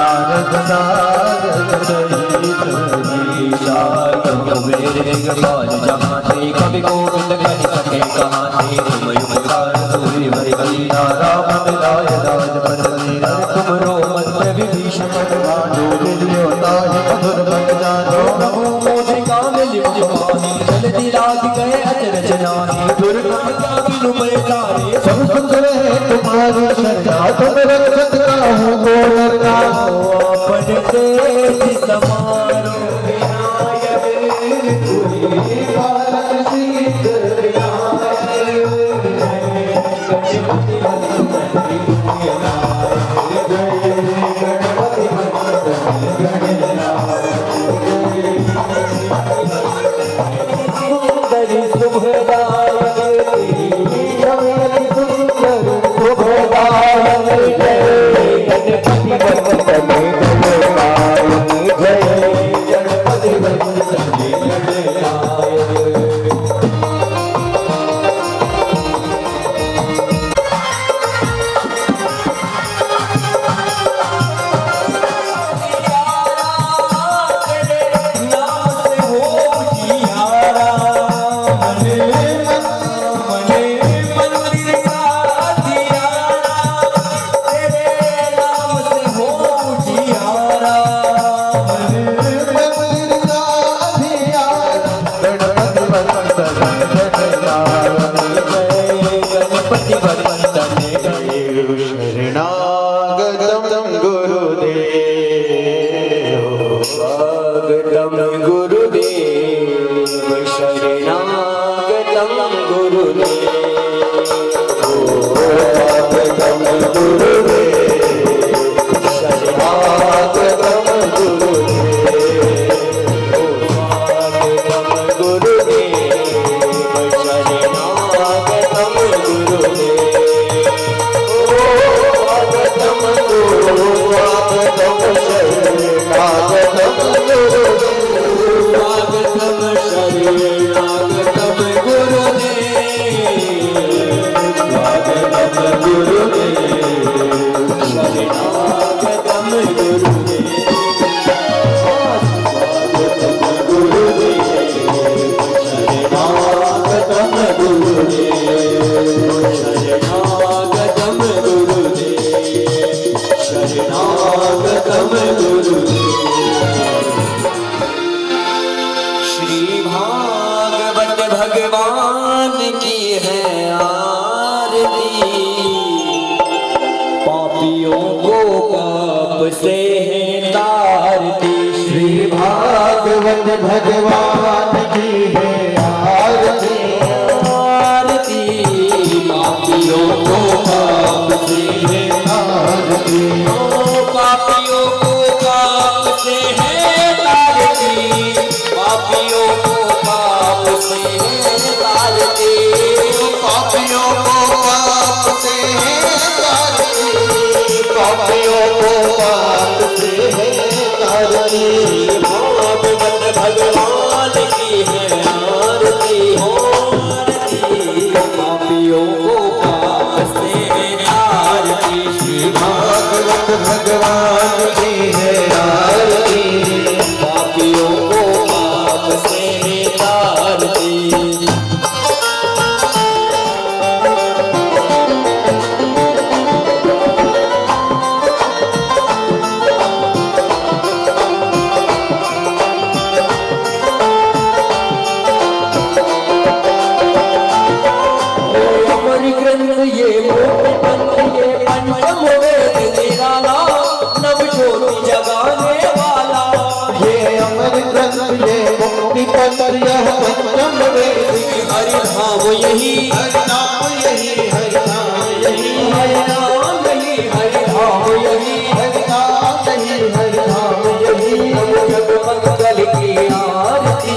नारद नारद सहित मेरे गवार जमाते कवि गोविंद कह सके कहानी तुम युगकार सूर्य भरी बली राम मिलाय राजपद तुमरो मत विभीषण डोल लियो ताहि मधुर बन जानो प्रभु मोदिका मिलियो जवानी जल्दी लाग गए अचरज नाहि दुर्गम क्या बिनु मैं तारे सब सुंदर है तुम्हारी सजा तुम रक्षक काहू को लगाओ अपन तेज समारो विनायक तुही बालक सिद्ध भगवान की है आरती आरती पापियों को पाप से है तारती पापियों को पाप से है तारती पापियों को पाप से है तारती पापियों को पाप से है तारती पापियों को पाप से है तारती भगवान की है आरती हो आरती पापियों को पाप से आरती श्री भागवत भगवान की है आरती पापियों को पाप से आरती हरि नाम यही हरि नाम यही हरि नाम यही हरि नाम यही हरि नाम यही हरि नाम यही हरि नाम यही मंगल की आरती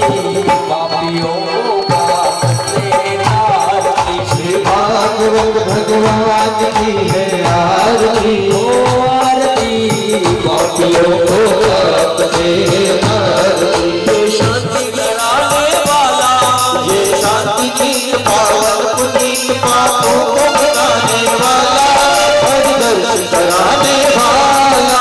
पापियों को पाप से आरती श्री भागवत भगवान की है आरती आरती पापियों को पाप से आरती शांति कराने वाला ये शांति की पावन पुनीत पापों को मिटाने वाला हरि दर्शन कराने वाला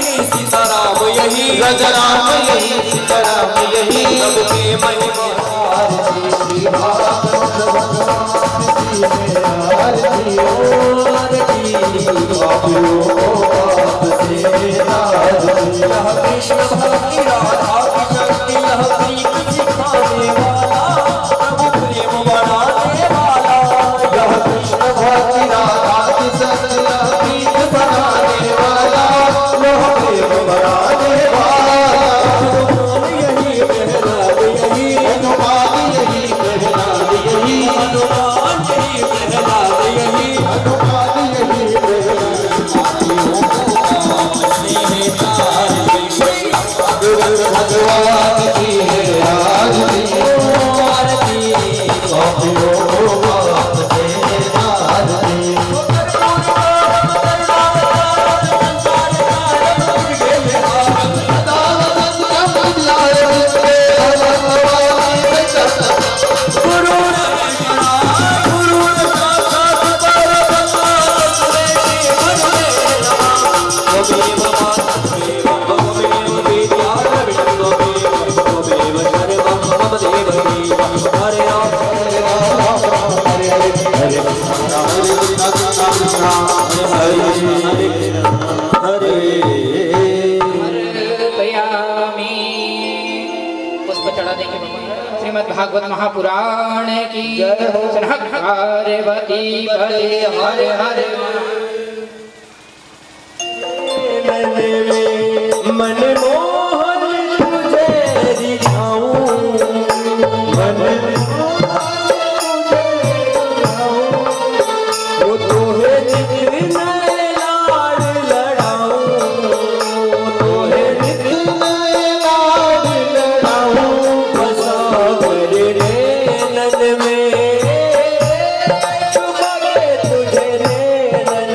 यही सीताराम यही राम यही सीताराम यही सबके महिमा आरती श्री भागवत आरती ओ आरती बाबू आपसे आरती यह कृष्ण भक्ति राधा की शक्ति यह प्रीत सिखाने वाला प्रभु प्रेम बढ़ाने वाला यह कृष्ण भक्ति राधा की शक्ति यह प्रीत बनाने वाला यह प्रेम बढ़ाने वाला यही प्रहलाद यही अनुवाद यही प्रहलाद यही हनुमान यही प्रहलाद यही अनुवाद यही प्रहलाद भगवान की है आरती आरती बापियों बाप से आरती पुष्प चढ़ा देंगे श्रीमद् भागवत महापुराण की जय हो। पार्वती पदे हरे हरे मनमोहन तुझे रिझाऊं वो तोहे नित नए लाड लड़ाऊं तोहे नित नए लाड लड़ाऊं बसा मेरे नैनन में छुपा के तुझे नैनन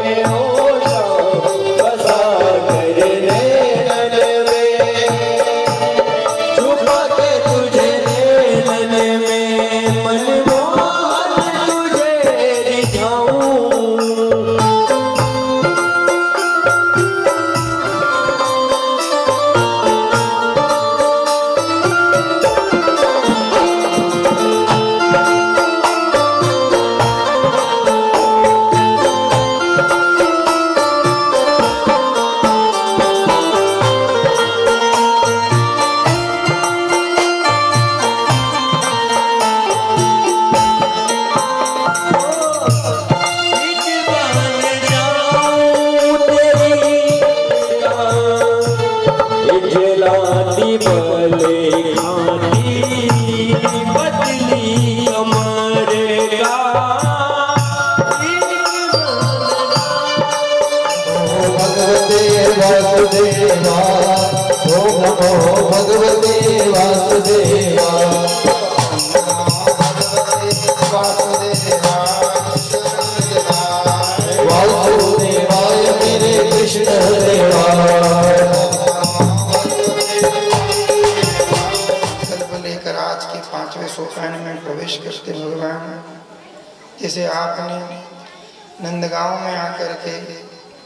में हो जाऊं बसा मेरे नैनन में छुपा के तुझे नैनन में मनमोहन तुझे रिझाऊं जलाती बले खाती बदली अमर का भगवते वासुदेवा ओम नमो भगवते वासुदेवा वासुदेवाय मेरे कृष्ण देवा लेकर आज के 5वें सोपान में प्रवेश करते भगवान जैसे आपने नंदगांव में आकर के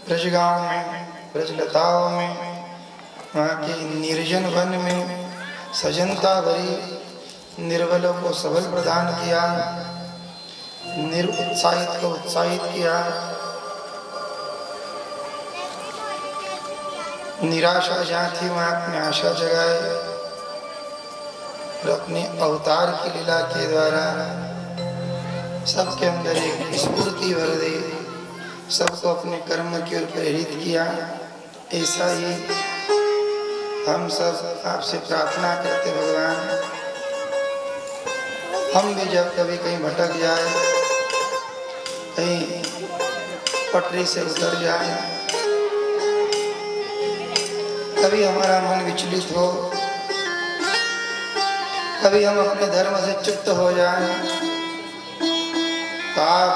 ब्रजगांव में ब्रजलताओं में वहाँ के निर्जन वन में सजनता भरी निर्बलों को सबल प्रदान किया निरुत्साहित को उत्साहित किया निराशा जहाँ थी वहाँ अपनी आशा जगाए और अपने अवतार की लीला के द्वारा सबके अंदर एक स्फूर्ति भर दी सबको अपने कर्म की ओर प्रेरित किया। ऐसा ही हम सब आपसे प्रार्थना करते भगवान हम भी जब कभी कहीं भटक जाए कहीं पटरी से उतर जाए कभी हमारा मन विचलित हो कभी हम अपने धर्म से च्युत हो जाएं तो आप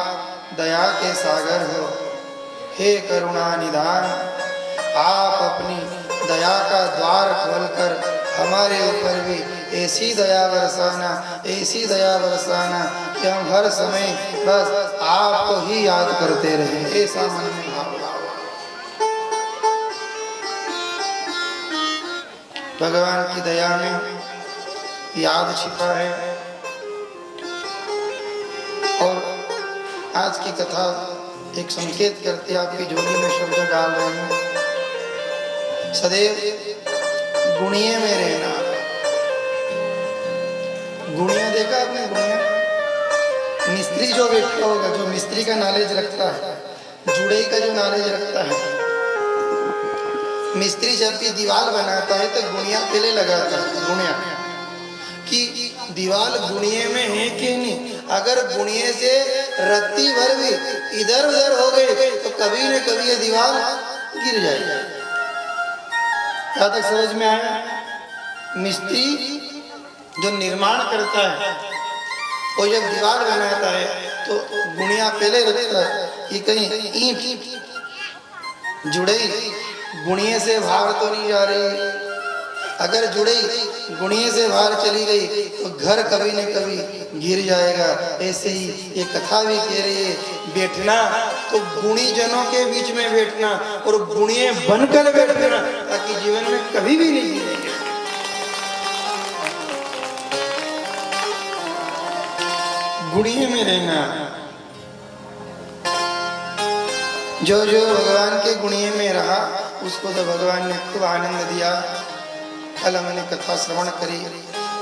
दया के सागर हो हे करुणा निधान आप अपनी दया का द्वार खोलकर हमारे ऊपर भी ऐसी दया बरसाना कि हम हर समय बस आपको ही याद करते रहे। ऐसा मन में भाव लाओ। भगवान की दया में याद छिपा है। और आज की कथा एक संकेत करती है, आपकी झोली में शब्द डाल रहे हैं। सदैव गुणिये में रहना। गुणिया देखा आपने? गुणिया मिस्त्री जो बैठा होगा, जो मिस्त्री का नॉलेज रखता है, जुड़ई का जो नॉलेज रखता है, मिस्त्री जब भी दीवार बनाता है तो गुणिया पहले लगाता है। गुणिया कि दीवार गुणिये में है कि नहीं। अगर गुणिये से रत्ती भर भी इधर उधर हो गई तो कभी न कभी ये दीवार गिर जाएगी। क्या तक समझ में आया? मिस्त्री जो निर्माण करता है वो जब दीवार बनाता है तो गुणिया पहले रखता है कि कहीं ईंट जुड़ई गुणिये से बाहर तो नहीं जा रही। अगर जुड़ई गुणिये से बाहर चली गई तो घर कभी न कभी गिर जाएगा। ऐसे ही ये कथा भी कह रही है, बैठना तो गुणी जनों के बीच में बैठना और गुणिये बनकर बैठना, ताकि जीवन में कभी भी नहीं गिरेंगे। गुणिये में रहना। जो जो भगवान के गुणिये में रहा उसको तो भगवान ने खूब आनंद दिया। कल हमने कथा श्रवण करी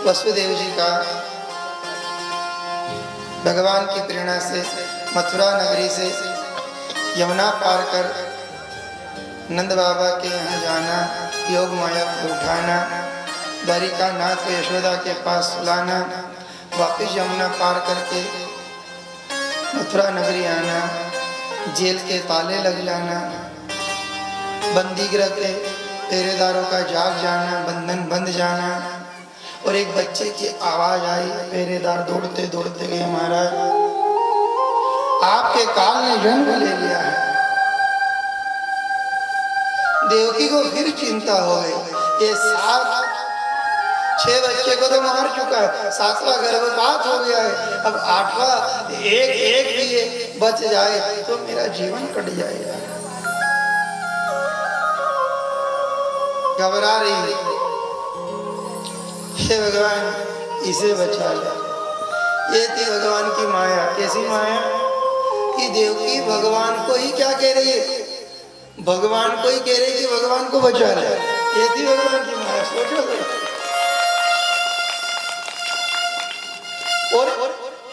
वसुदेव जी का। भगवान की प्रेरणा से मथुरा नगरी से यमुना पार कर नंद बाबा के यहाँ जाना, योग माया को उठाना, द्वारिका नाथ को यशोदा के पास सुलाना, वापिस यमुना पार करके मथुरा नगरी आना, जेल के ताले लग जाना, बंदी गृह के पहरेदारों का जाग जाना, बंधन बंध जाना। और एक बच्चे की आवाज आई, पहरेदार दौड़ते दौड़ते गए, महाराज आपके काल ने जन्म ले लिया है। देवकी को फिर चिंता हो गई, ये 6 बच्चे को तो मार चुका है, 7वां गर्भपात हो गया है, अब 8वां एक भी बच जाए तो मेरा जीवन कट जाएगा। घबरा रही है, हे भगवान इसे बचा ले। ये थी भगवान की माया। कैसी माया कि देवकी भगवान को ही क्या कह रही है, भगवान को ही कह रही है कि भगवान को बचा ले। ये थी भगवान की माया। सोचो। और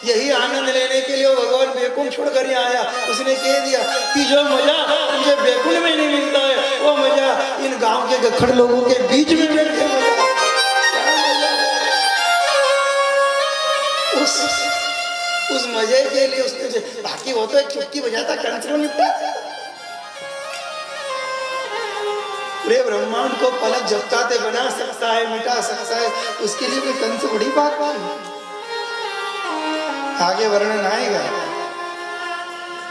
यही आनंद लेने के लिए वो भगवान बैकुंठ छोड़कर यहाँ आया। उसने कह दिया कि जो मजा मुझे बैकुंठ में नहीं मिलता है वो मजा इन गांव के गखड़ लोगों के बीच में बैठ के मजा। उस मजे के लिए उसने, बाकी वो तो एक चुटकी बजाता कंसरों निपटा। पूरे ब्रह्मांड को पलक झपकाते बना सकता है, मिटा सकता है, उसके लिए कोई कंस बड़ी बात नहीं। आगे वर्णन आएगा।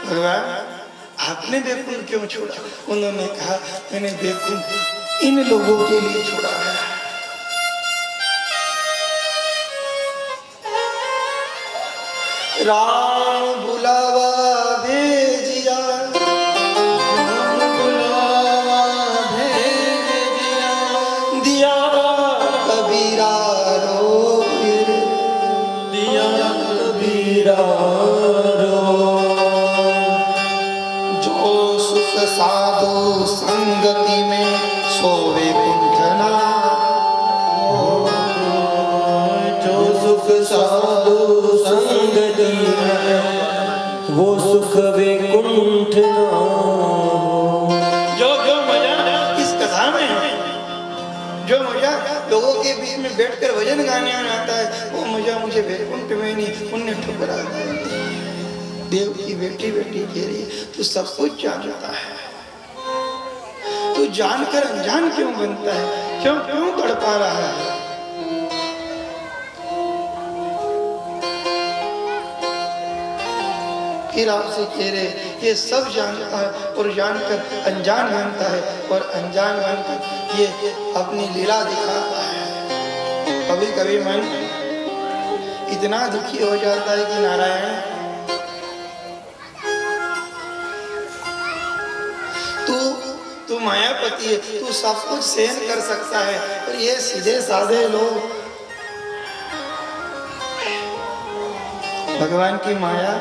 भगवान आपने बैकुंठ क्यों छोड़ा? उन्होंने कहा मैंने बैकुंठ इन लोगों के लिए छोड़ा है। राम बुलावा भेजिया, बुलावा भेजिया, दिया कबीरा रो, दिया कबीरा रो। जो सुख साधु संगति में सोवे कुंठना, जो सुख साधु संगति में वो सुख वैकुंठ ना। जो मजा इस कथा में है, जो मजा लोगों के बीच में बैठकर भजन गाने में आता है, वो मजा मुझे वैकुंठ में नहीं। उन्हें ठुकरा दिया। देव की बेटी बेटी कह रही तू सब कुछ जानता है, तू जानकर अनजान क्यों बनता है, क्यों तड़पा रहा है? फिर आपसे कह रहे ये सब जानता है और जानकर अनजान बनता है, और अनजान बनकर ये अपनी लीला दिखाता है। कभी कभी मन इतना दुखी हो जाता है कि नारायण तू मायापति है, तू सब कुछ सहन कर सकता है। और ये सीधे साधे लोग भगवान की माया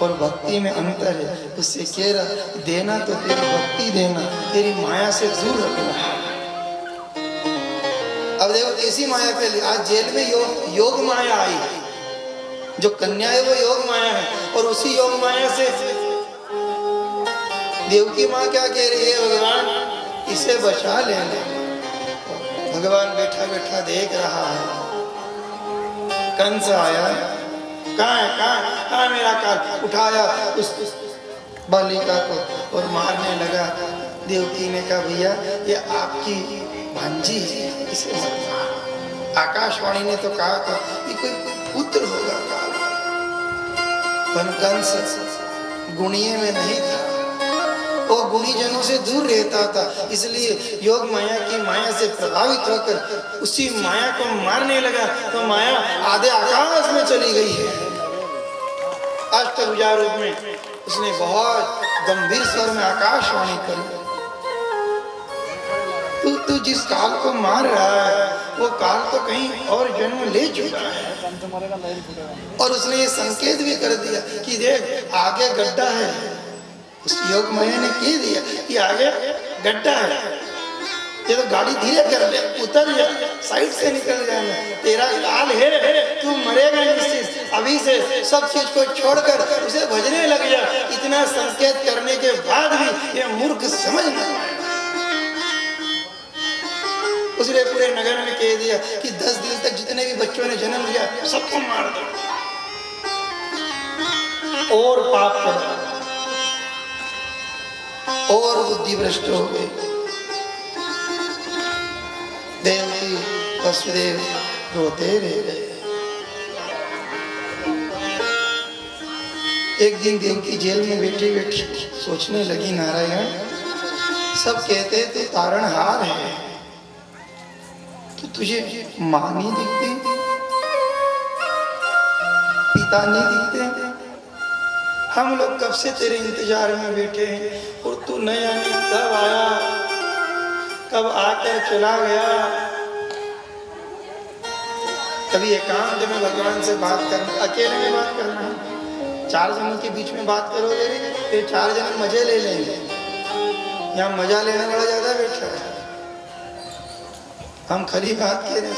और भक्ति में अंतर है। उससे कह रहा देना तो तेरी भक्ति देना, तेरी माया से दूर रखना। अब देखो कैसी माया पे आज जेल में योग माया आई, जो कन्या है वो योग माया है। और उसी योग माया से देवकी माँ क्या कह रही है, भगवान इसे बचा लेना। भगवान बैठा बैठा देख रहा है, कंस आया, कहाँ है मेरा काल, उठाया उस बालिका को और मारने लगा। देवकी ने कहा भैया ये आपकी भांजी है, इसे मत मार। आकाशवाणी ने तो कहा था कि कोई पुत्र होगा काल, पर कंस गुणिये में नहीं था, वो गुणीजनों से दूर रहता था। इसलिए योग माया की माया से प्रभावित होकर उसी माया को मारने लगा, तो माया आधे आकाश में चली गई है। अष्टभुजा रूप में उसने बहुत गंभीर स्वर में आकाशवाणी करी, तू जिस काल को मार रहा है वो काल तो कहीं और जन्म ले चुका है। और उसने ये संकेत भी कर दिया कि देख आगे गड्ढा है। उस योग माया ने कह दिया कि आगे गड्ढा है, ये तो गाड़ी धीरे कर ले, उतर जा, साइड से निकल जाना, तेरा काल है, तू मरेगा निश्चित। अभी से सब चीज को छोड़कर उसे भजने लग जा। इतना संकेत करने के बाद भी ये मूर्ख समझ नहीं पाया। उसने पूरे नगर में कह दिया कि 10 दिन तक जितने भी बच्चों ने जन्म लिया सबको मार दो और पाप करो और बुद्धि भ्रष्ट हो गई। देवकी वसुदेव रोते रह गए। एक दिन देवकी जेल में बैठी बैठी सोचने लगी, नारायण सब कहते तो तारणहार है, तो तुझे माँ नहीं दिखती, पिता नहीं दिखते, हम लोग कब से तेरे इंतजार में बैठे हैं और तू नहीं आने, कब आया, कब आकर चला गया। कभी एकांत में भगवान से बात करना, अकेले में बात करना है। 4 जनों के बीच में बात करोगे फिर 4 जन मजे ले लेंगे, यहाँ मजा लेने वाला ज्यादा बैठा है। हम खाली बात कह रहे हैं,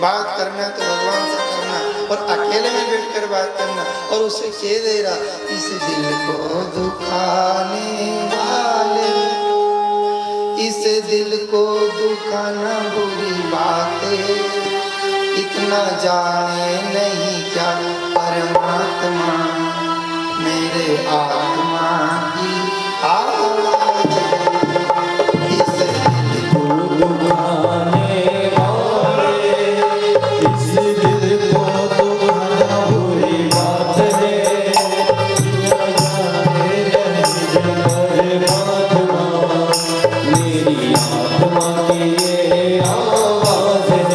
बात करना तो भगवान से करना और अकेले में बैठकर बात करना। और उसे कह दे रहा, इस दिल को दुखाने वाले, इस दिल को दुखाना बुरी बात है, इतना जाने नहीं क्या परमात्मा मेरे आत्मा की आवाज़ है। इस दिल को दुखाने वाले, इस दिल को दुखाना बुरी बात है, इतना जाने नहीं परमात्मा मेरी आत्मा की ये आवाज़ है।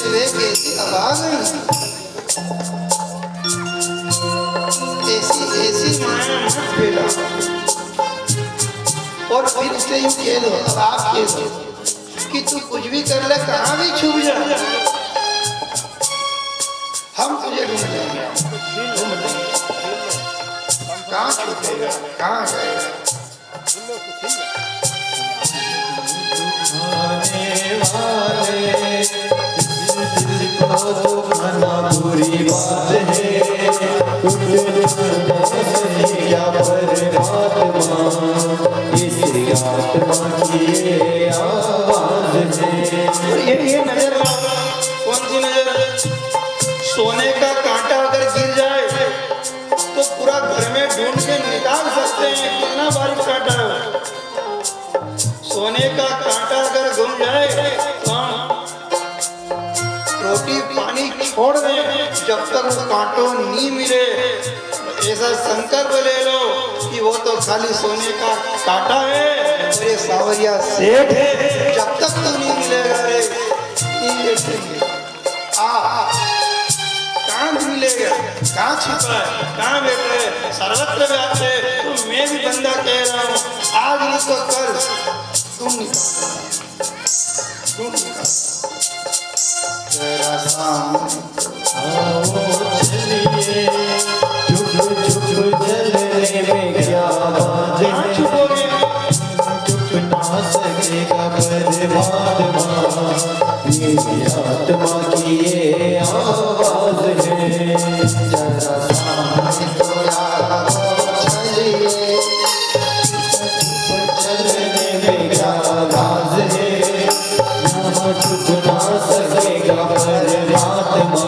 विवेक ऐसी अभाग ऐसी माया मत फैला और फिर से यूं कह दो, अब आप कह दो कि तू कुछ भी कर ले, कहाँ भी छुप जा, हम तुझे ढूंढ लेंगे। कहाँ छुपेगा, कहाँ जाएगा? बुरी बात है क्या परमात्मा इस आत्मा की आवाज है। ये नजर कौन सी नजर? सोने का कांटा अगर गिर जाए तो पूरा घर में ढूंढ के निकाल सकते हैं, कितना बारीक कांटा है। सोने का कांटा अगर गुम जाए तो रोटी पानी छोड़ दें जब तक वो कांटो नहीं मिले। ऐसा संकल्प ले लो कि वो तो खाली सोने का कांटा है और ये सावरिया सेठ है, जब तक तो नहीं मिलेगा रे नहीं बैठेंगे। कहाँ मिलेगा, कहाँ छिपा है, कहाँ बैठ रहे, सर्वत्र व्याप्त है। तो मैं भी बंदा कह रहा हूँ, आज नहीं तो कल तुम निकाल। जरा चलिए चुप चुप जलने में क्या बात है, चुप ना सकेगा परमात्मा मेरी आत्मा की ये आवाज है। जरा सामने तो चलिए चलने में क्या राज है, यहाँ चुप ना सकेगा परमात्मा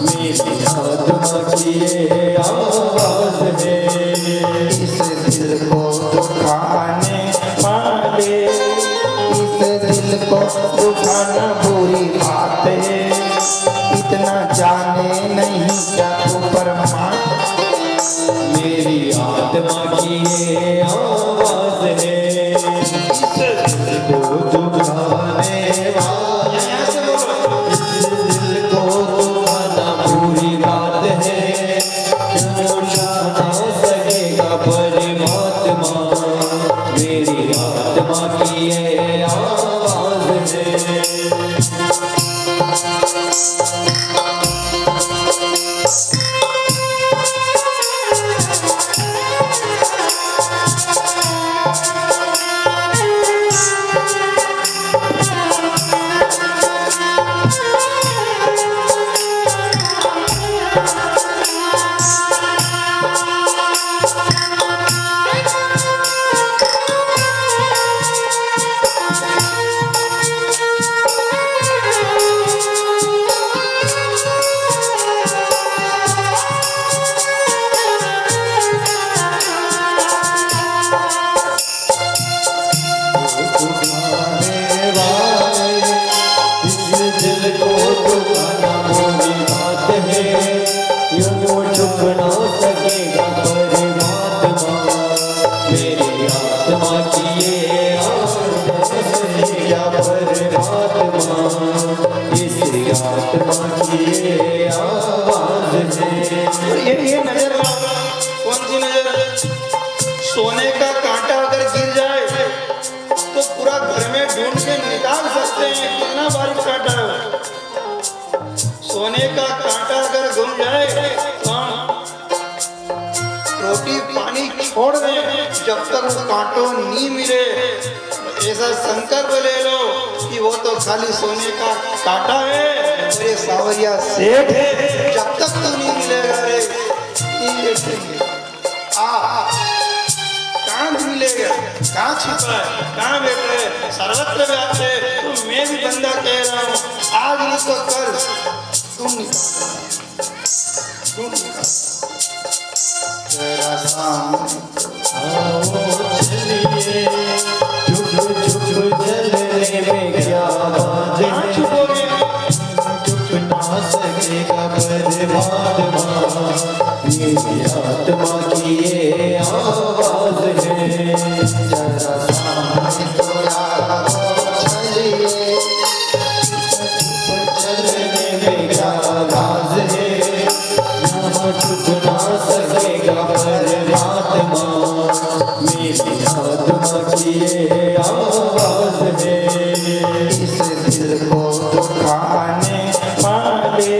मेरी आत्मा की ये आवाज है। इस दिल को दुखाने वाले, इस दिल को दुखाना बुरी बात है, इतना जाने नहीं क्या तू परमात्मा मेरी आत्मा की ये आवाज है। इस दिल को दुखाने वाले, इस दिल को दुखाना बुरी बात है, क्यों जाना सकेगा परमात्मा मेरी आत्मा की ये आवाज है। ये नजर कौन सी नजर? सोने का कांटा अगर गिर जाए तो पूरा घर में ढूंढ के निकाल सकते हैं, कितना बारीक कांटा है। सोने का कांटा अगर गुम जाए तो रोटी पानी छोड़ दें जब तक वो कांटो नहीं मिले। ऐसा संकल्प ले लो कि वो तो खाली सोने का कांटा है और ये सावरिया सेठ है, जब तक तो नहीं मिलेगा रे नहीं बैठेंगे। कहाँ मिलेगा, कहाँ छिपा है, कहाँ बैठ रहे, सर्वत्र व्याप्त है। तो मैं भी बंदा कह रहा हूँ, आज नहीं तो कल तुम निकाल। जरा सामने चलिए चुप चुप जलने में क्या बात है, चुप ना सकेगा परमात्मा मेरी आत्मा की ये आवाज है। जरा सामने तो चलिए इस दिल को दुखाने वाले,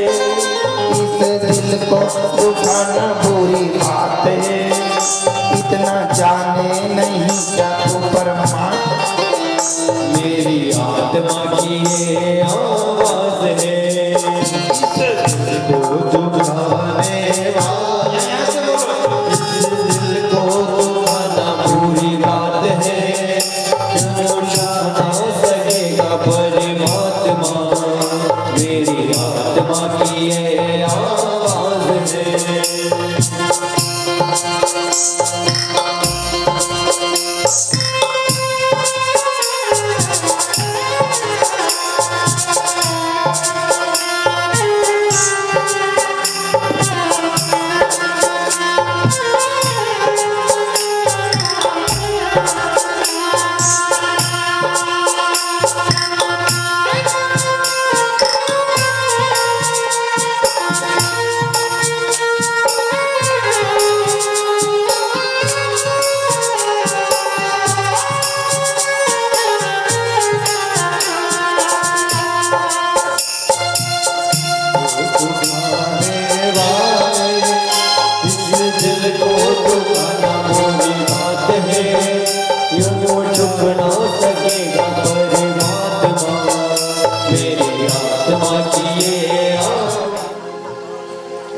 इस दिल को दुखाना बुरी बात है, इतना जाने नहीं क्या तू परमात्मा। मेरी आत्मा की ये आवाज है, इस दिल को दुखाने वाले, इस दिल को दुखाना बुरी बात है, क्यों जाना सकेगा परमात्मा। मेरी आत्मा की ये आवाज है।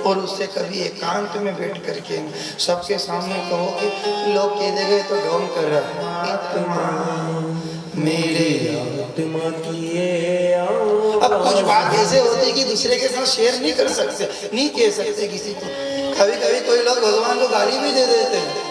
और उससे कभी एकांत में बैठ करके सबके सामने कहो कि लोग कह देंगे तो ढोंग कर रहा है, आत्मा मेरे आत्मा की ये अब कुछ बात ऐसे होती है कि दूसरे के साथ शेयर नहीं कर सकते, नहीं कह सकते किसी को। कभी कभी कोई लोग भगवान को गाली भी दे देते हैं।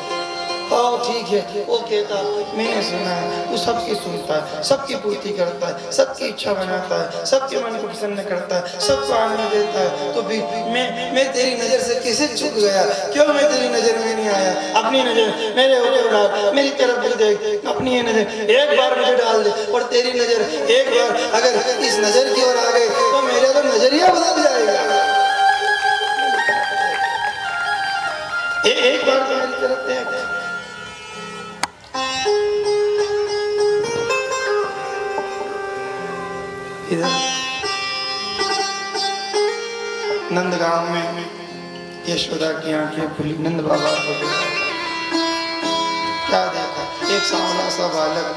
ओ ठीक है, वो कहता मैंने सुना है, वो सबकी सुनता है, सबकी पूर्ति करता है, सबकी इच्छा बनाता है, सबके मन को प्रसन्न करता है, सबको आनंद देता है। तो भी मैं तेरी नजर से कैसे चूक गया? क्यों मैं तेरी नजर में नहीं आया? अपनी नजर मेरे ऊपर डाल, मेरी तरफ भी देख, अपनी ये नजर एक बार मुझे डाल दे, और तेरी नजर एक बार अगर इस नजर की ओर आ गई तो मेरा तो नजरिया बदल जाएगा। एक बार तो मेरी तरफ देख। इधर नंदगांव में यशोदा की आंखें खुली, नंद बाबा को क्या देखा? एक सांवला सा बालक,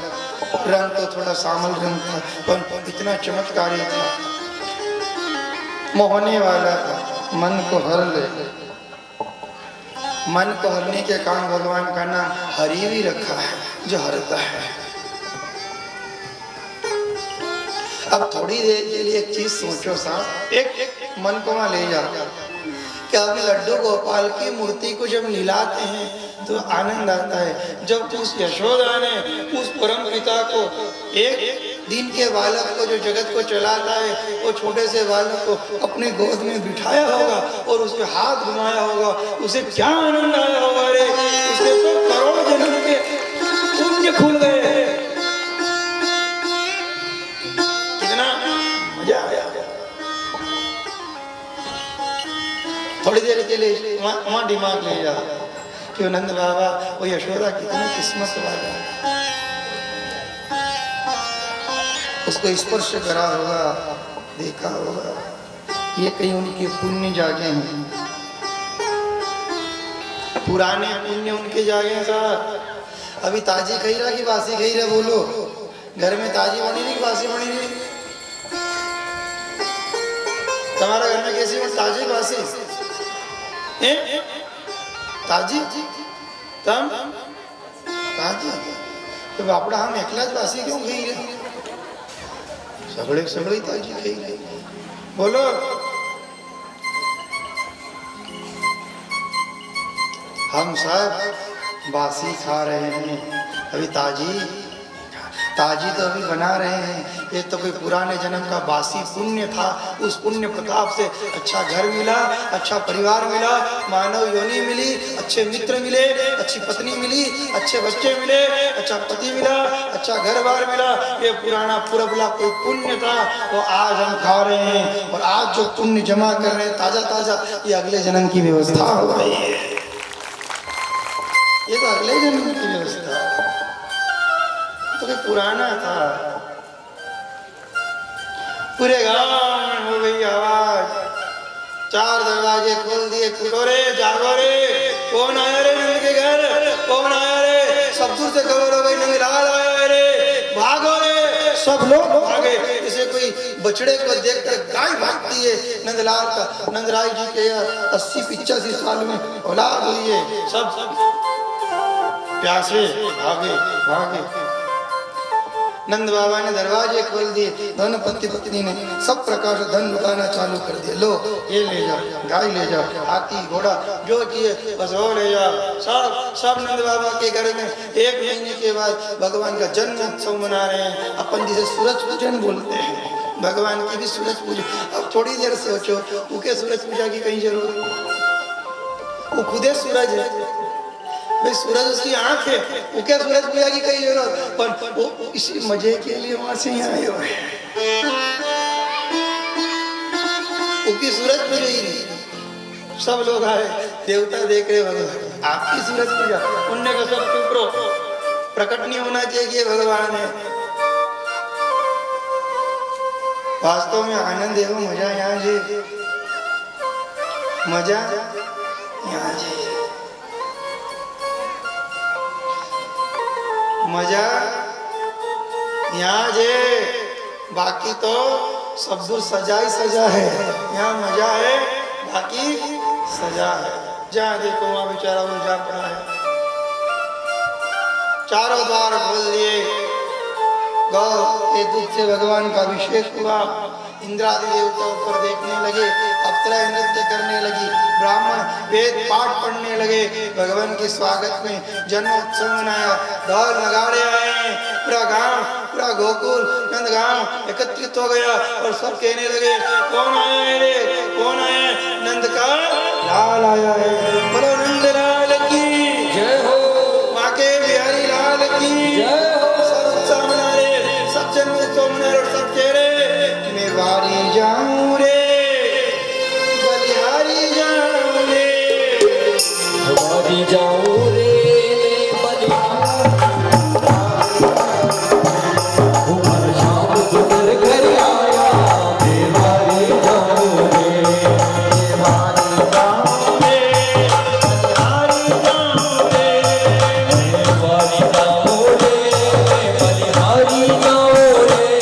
रंग तो थोड़ा सामल रंग था पर इतना चमत्कारी था, मोहने वाला था, मन को हर ले। मन को हरने के कारण भगवान का नाम हरि भी रखा है, जो हरता है। अब थोड़ी देर के लिए एक चीज सोचो साहब, एक मन को वहां ले जाओ। क्या अभी लड्डू गोपाल की मूर्ति को जब नीलाते हैं तो आनंद आता है। जब उस यशोदा ने उस परम पिता को, एक दिन के बालक को जो जगत को चलाता है, वो छोटे से बालक को अपनी गोद में बिठाया होगा और उस पर हाथ घुमाया होगा, उसे क्या आनंद आया होगा रे। उसे तो करोड़ जन्म के पुण्य खुल गए, मजा आया। थोड़ी देर के लिए वहां दिमाग ले जा कि नंद बाबा वो यशोदा कितनी किस्मत वाला है, उसको स्पर्श करा होगा, देखा होगा, ये कहीं उनके पुण्य जागे हैं, पुराने पुण्य उनके जागे हैं साहब। अभी ताजी खई रहा कि बासी खई रहा? बोलो, घर में ताजी बनी नहीं कि बासी बनी नहीं? तुम्हारा घर में कैसी बन? ताजी बासी? ताजी तम ताजी तो बापड़ा हम एकला बासी क्यों खाई रहे? सगड़े सगड़ी ताजी खाई रहे। बोलो, हम सब बासी खा रहे हैं, अभी ताजी तो अभी बना रहे हैं। ये तो कोई पुराने जन्म का बासी पुण्य था, उस पुण्य प्रताप से अच्छा घर मिला, अच्छा परिवार मिला, मानव योनि मिली, अच्छे मित्र मिले, अच्छी पत्नी मिली, अच्छे बच्चे मिले, अच्छा पति मिला, अच्छा घर बार मिला। ये पुराना पुरबला कोई पुण्य था, वो आज हम खा रहे हैं। और आज जो पुण्य जमा कर रहे हैं ताजा ताजा, ये अगले जन्म की व्यवस्था हो रही है। ये तो अगले जन्म की व्यवस्था, तो कोई पुराना था। पूरे गांव में हो गई आवाज। 4 दरवाजे खोल दिए, उठो रे, जागो रे, कौन आया रे नंद के घर, कौन आया रे। सब दूर से खबर हो गई, नंदलाल आया है रे, भागो रे। सब लोग भागे। जैसे कोई बछड़े को देखकर गाय भागती है, नंदलाल का, नंदराय जी के 80-85 साल में औलाद हुई है। सब प्यासे भागे भागे। नंद बाबा ने दरवाजे खोल दिए, दोनों पति पत्नी ने सब प्रकार से धन लुटाना चालू कर दिया। लो ये ले जाओ, गाय ले जाओ, हाथी घोड़ा जो चाहिए बस वो ले जाओ। सब नंद बाबा के घर में 1 महीने के बाद भगवान का जन्म उत्सव मना रहे हैं। अपन जिसे सूरज पूजन बोलते हैं, भगवान की भी सूरज पूजन। अब थोड़ी देर सोचो, उनके सूरज पूजा की कहीं जरूरत, वो खुदे सूरज है भाई, सूरज उसकी आंख है, वो क्या सूरज पूजा की कई जरूरत, पर वो इसी मजे के लिए वहां से यहाँ आए हुए हैं। उसकी सूरज पूजा ही नहीं, सब लोग आए, देवता देख रहे भगवान आपकी सूरज पूजा, उनने कहा सब चुप रहो, प्रकट नहीं होना चाहिए कि भगवान है। वास्तव में आनंद एवं मजा यहाँ जे, मजा यहाँ जे, मजा यहाँ जे, बाकी तो सब दूर सजा ही सजा है। यहाँ मजा है, बाकी सजा है। जहाँ देखो वहाँ बेचारा उलझा पड़ा है। चारों द्वार खोल दिए, गौ के दूध से भगवान का अभिषेक हुआ। इंद्रादि देवता ऊपर देखने लगे, अप्सराएं नृत्य करने लगी, ब्राह्मण वेद पाठ पढ़ने लगे। भगवान के स्वागत में जन्मोत्सव मनाया, ढोल नगाड़े आए, पूरा गांव, पूरा गोकुल नंद गांव एकत्रित हो गया और सब कहने लगे कौन आया है रे, कौन आया है? नंद का लाल आया है। बोलो नंद लाल की जय हो, माँ के बिहारी लाल की जय हो। सब उत्सव मना रहे, सब जन्मोत्सव मना रहे और सब कह रहे मैं बारी जाऊं रे, बलिहारी जाऊं रे, हमारी जाऊं रे बलिहारी, उमर शाम सुंदर घर आया, बेवारी जाऊं रे, बेवारी जाऊं रे, बलिहारी जाऊं रे, बेवारी जाऊं रे, बलिहारी जाऊं रे।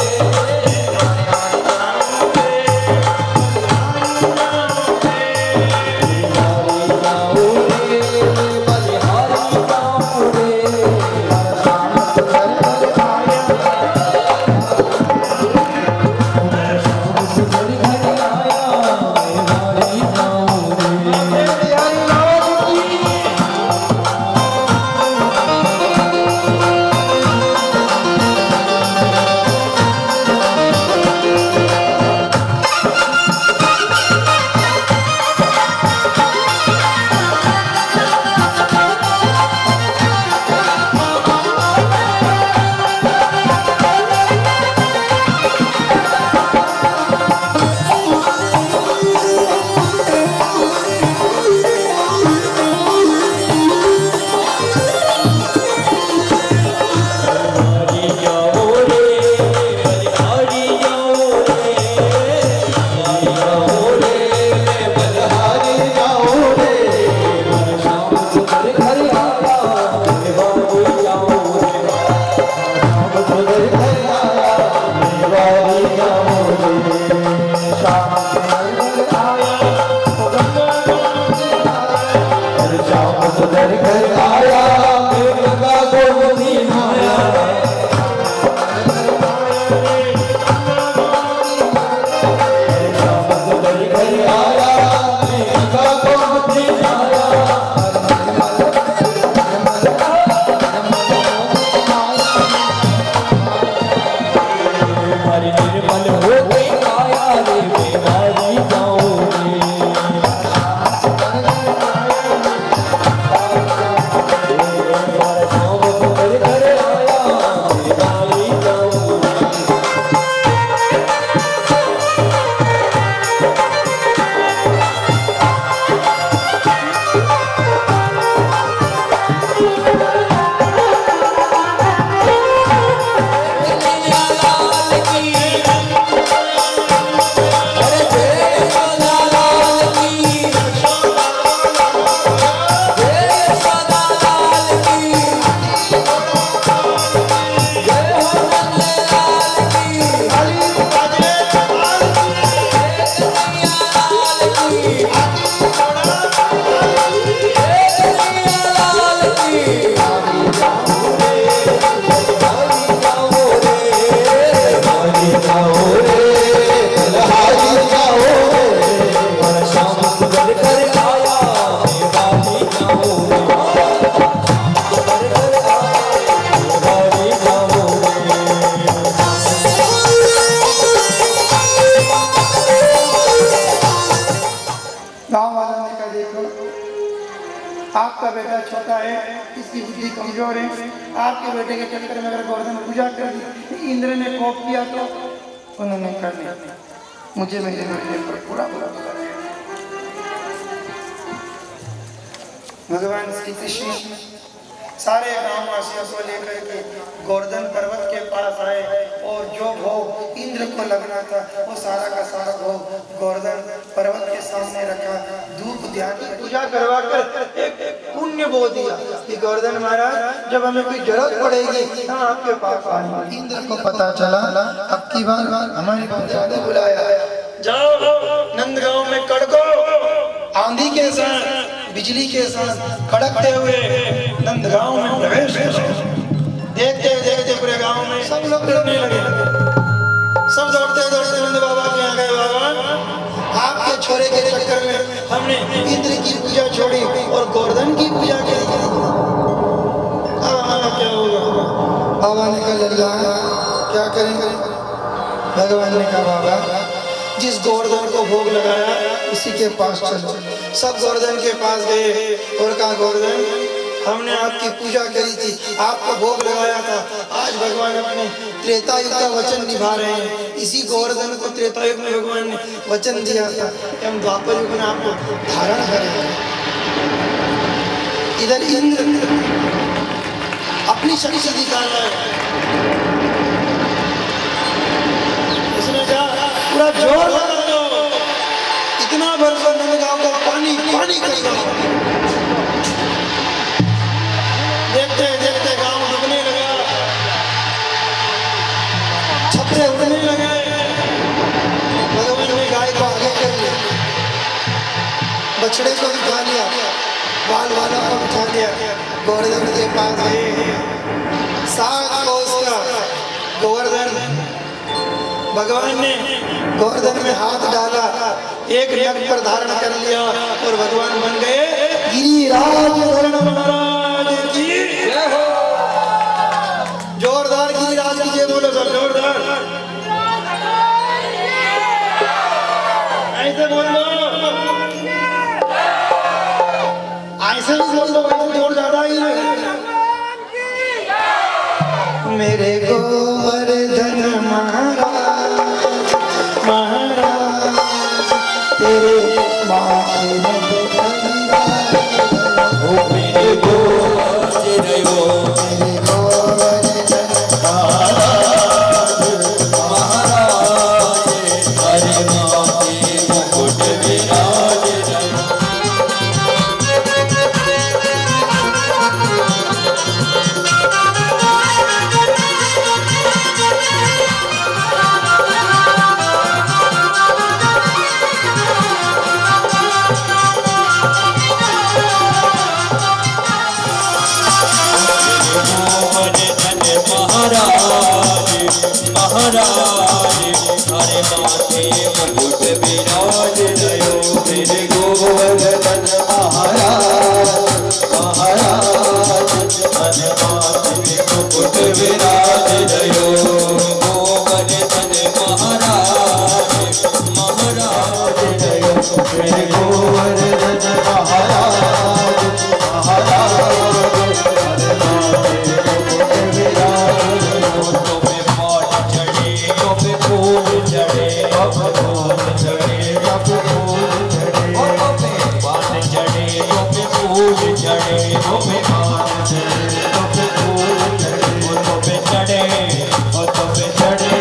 आपका बेटा छोटा है, इसकी बुद्धि कमजोर है। आपके बेटे के चक्कर में अगर गोवर्धन पूजा कर दी, इंद्र ने कोप किया तो उन्होंने कर लिया, मुझे मेरे बेटे पर पूरा बुरा लगा। भगवान श्री कृष्ण सारे गांववासियों को लेकर के गोवर्धन पर्वत के पास आए और जो भोग इंद्र को लगना था वो सारा का सारा भोग गोवर्धन पर्वत के सामने रखा। धूप ध्यान की पूजा करवा कर एक पुण्य बो दिया कि गोवर्धन महाराज जब हमें कोई जरूरत पड़ेगी हम आपके पास आएंगे। इंद्र को पता चला अब की बार हमारे पास बुलाया, जाओ नंदगांव में कड़को आंधी के साथ बिजली के साथ कड़कते हुए नंदगांव में प्रवेश देखते देखते पूरे गांव में सब लोग डरने लगे। सब दौड़ते दौड़ते नंद बाबा के यहाँ गए। बाबा आपके छोरे के चक्कर में हमने इंद्र की पूजा छोड़ी और गोवर्धन की पूजा की। अब हमारा क्या होगा? बाबा ने कहा लल्ला क्या करेंगे? भगवान ने कहा बाबा जिस गोवर्धन को भोग लगाया उसी के पास चलो। सब गोवर्धन के पास गए और कहा गोवर्धन हमने आपकी पूजा करी थी, आपको भोग लगाया था, आज भगवान अपने त्रेता युग का वचन निभा रहे हैं। इसी गोवर्धन को त्रेता युग में भगवान ने वचन दिया था कि हम द्वापर युग में आपको धारण करेंगे। इधर इंद्र अपनी शक्ति दिखा रहा है, उसने कहा पूरा जोर लगा दो, इतना बरसा नंदगांव का पानी पानी करेगा। देखते देखते गांव डूबने लगा, छपरे उड़ने लगे। भगवान ने गाय को आगे कर लिया, बछड़े को बिठा लिया, बाल वालों को बिठा लिया। गोवर्धन के पास गए, 7 कोस का गोवर्धन। भगवान ने गोवर्धन में हाथ डाला, एक नग पर धारण कर लिया और भगवान बन गए गिरिराज महाराज की जय हो। जोरदार गिरिराज की जय बोलो सब, जोरदार ऐसे बोलो, ऐसे ही बोलो, जोर ज्यादा ही मेरे गोवर्धन महाराज महाराज तेरे माथे में ओ मेरे गोवर्धन मेरे गोवर्धन महाराज महाराज हरे माथे मुकुट विराज। महाराज हरे माथे मुकुट विराज रयो। मेरे गोवर्धन महाराज महाराज हरे माथे मुकुट विराज रयो। गोवर्धन महाराज महाराज रयो। मेरे गोवर्धन महाराज महाराज हरे माथे मुकुट विराज रयो। फूल चढ़े अब फूल चढ़े अब फूल चढ़े पान चढ़े अब फूल चढ़े अब पान चढ़े अब फूल चढ़े तो पे चढ़े और तो पे चढ़े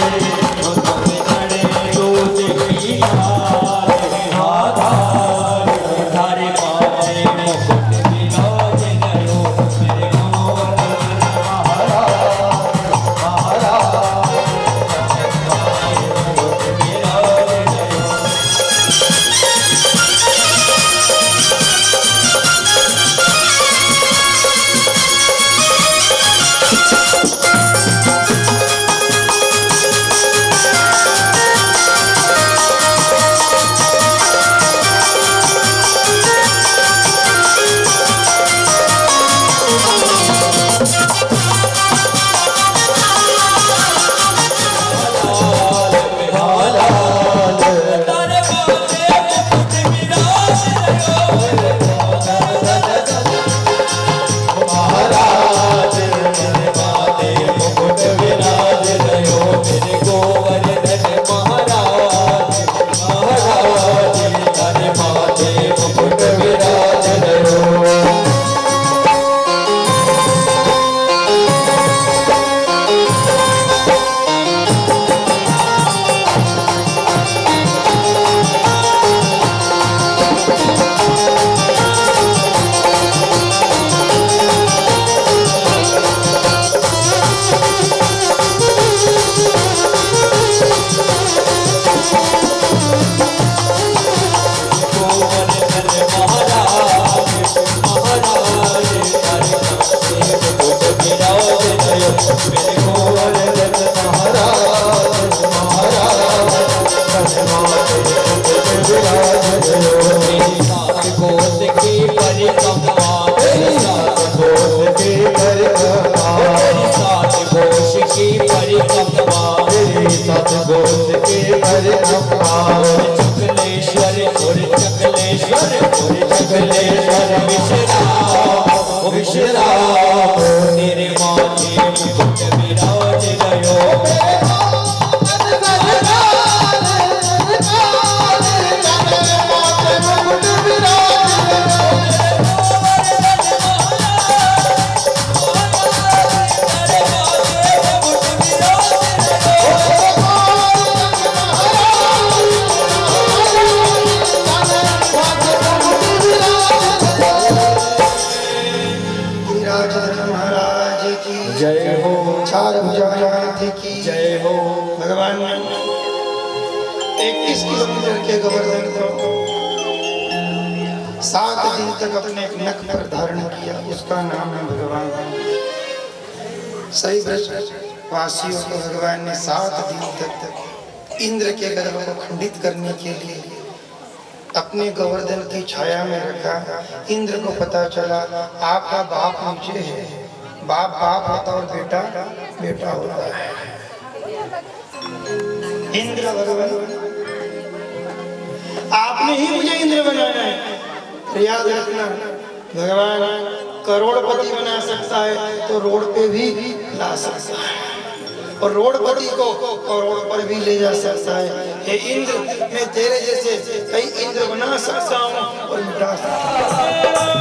और तो पे चढ़े दूध की आधार धारे माथे मुकुट विराज रयो। मेरे गोवर्धन महाराज महाराज उसके घर अवतार चकलेश्वर विश्राम तेरे माथे मुकुट विराज रयो जय हो। चार भुजाएं की जय हो। भगवान ने 21 किलोमीटर के गोवर्धन को 7 दिन तक अपने नख पर धारण किया, उसका नाम है भगवान। सही ब्रजवासियों को भगवान ने 7 दिन तक इंद्र के गर्भ को खंडित करने के लिए अपने गोवर्धन की छाया में रखा। इंद्र को पता चला आपका बाप नीचे है, बाप बाप होता और बेटा बेटा होता है। इंद्र भगवान आपने ही मुझे इंद्र बनाया है। याद रखना, भगवान करोड़पति बना सकता है तो रोड पे भी ला सकता है, और रोडपति को करोड़ पर भी ले जा सकता है। हे इंद्र, मैं तेरे जैसे कई इंद्र बना सकता हूँ और मिटा सकता हूँ।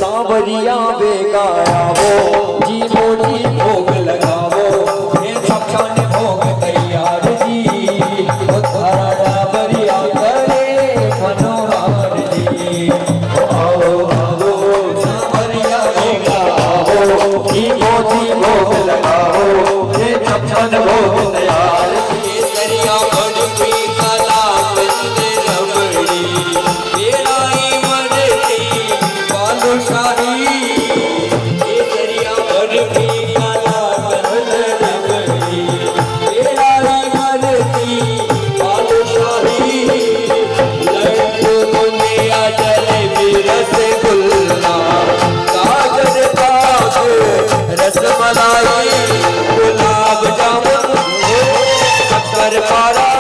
सांवरिया बेगाया वो जी भोग लगावो छप्पन भोग तैयार जी धारा बरिया करे मनोहर जी। आओ आओ सांवरिया बेगाओ जी भोग लगाओ छप्पन भोग तैयार जी। दरिया बन की कला बंदे रमणी तेराई मरती बालुशाही ये दरिया बन की कला बंदे रमणी तेराई मरती बालुशाही। लड्डू बुंदिया जलेबी रसगुल्ला गाजर पाक रसमलाई गुलाब जामुन शक्कर पारा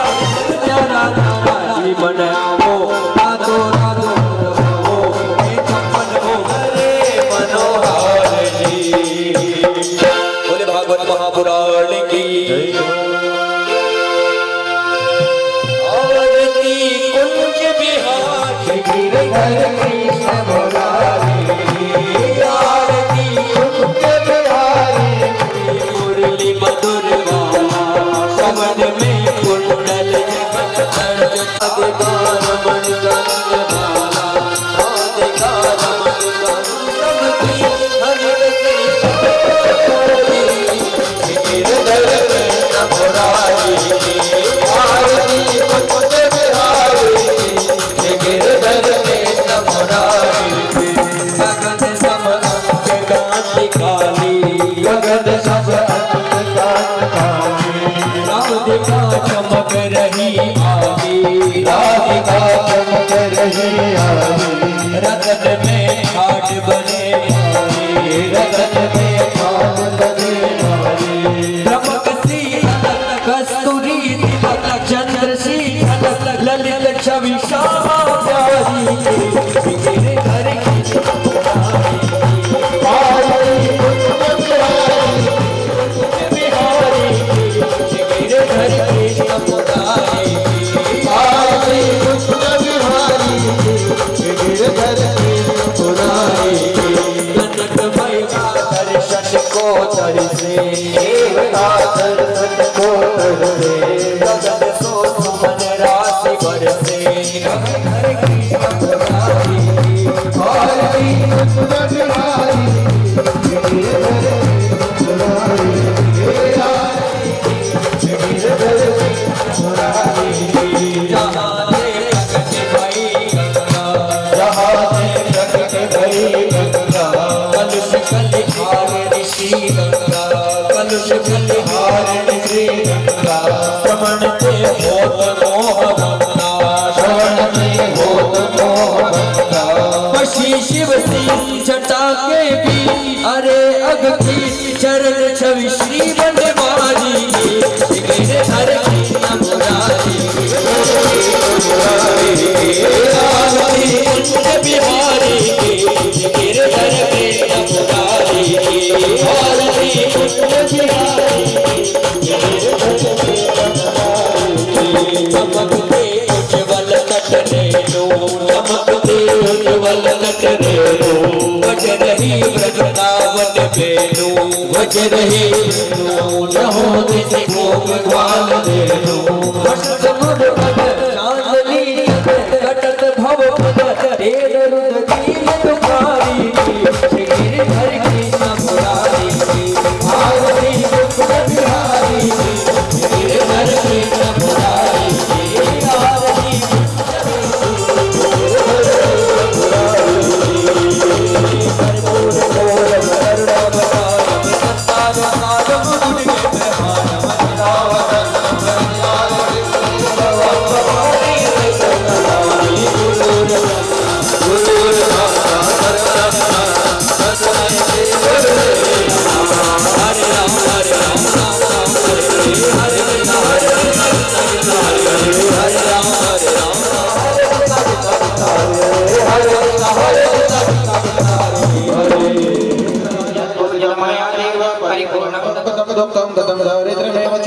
जी बनाओ रातो रातो रहो ये छप्पन भोग रे मनोहर जी। बोले भागवत महापुराण की आरती कुंज बिहार गिरधर कृष्ण मुरारी आरती कुंज बिहारी मुरली मधुर गाना शब्द में कुंडल अधिकार मन गंध माला अधिकार मन गंध सबकी हरित गिरधर कृष्ण मुरारी आरती कुंज बिहारी गिरधर कृष्ण मुरारी। गगन सब अंक कांति काली गगन सब अंक कांति काली राधिका चमक रही आगी राधिका चमक रही आगी। रगत में घाट बने मारी रगत में घाट बने मारी। चमक सी अलग कस्तूरी तिलक चंद्र सी अलग ललित छवि श्यामा प्यारी गिरधर कृष्ण मुरारी आरती कुंज बिहारी गिरधर कृष्ण मुरारी आरती कुंज बिहारी गिरधर कृष्ण मुरारी। कनक मैया दर्शन को तरसे दर्शन को तरसे गगन सो सुमन राशि बरसे गिरधर कृष्ण मुरारी आरती कुंज बिहारी गिरधर मुरारी गिरधर मुरारी। जहाँ प्रकट भई गंगा जहाँ प्रकट भई गंगा कलुष कलिहार ऋषि श्री गंगा कलुष बलिहारिणी श्री गंगा श्रवण के होत मोह भंगा श्रवण के होत मोह भंगा वशी शिव सी जटा के भी अरे अग की चरण छवि श्री बनवारी गिरधर कृष्ण मुरारी बिहारी गिरधर कृष्ण मुरारी चमकते उज्ज्वल नटने लो चमकते उज्ज्वल नटने लो बज रही वृंदावन बेलो बज रही रहो दिस भगवान दे लो चांदनी कटक भव तेर रुदगी तुम्हारी गिरधर कृष्ण मुरारी भारती बिहारी गिरधर कृष्ण मुरारी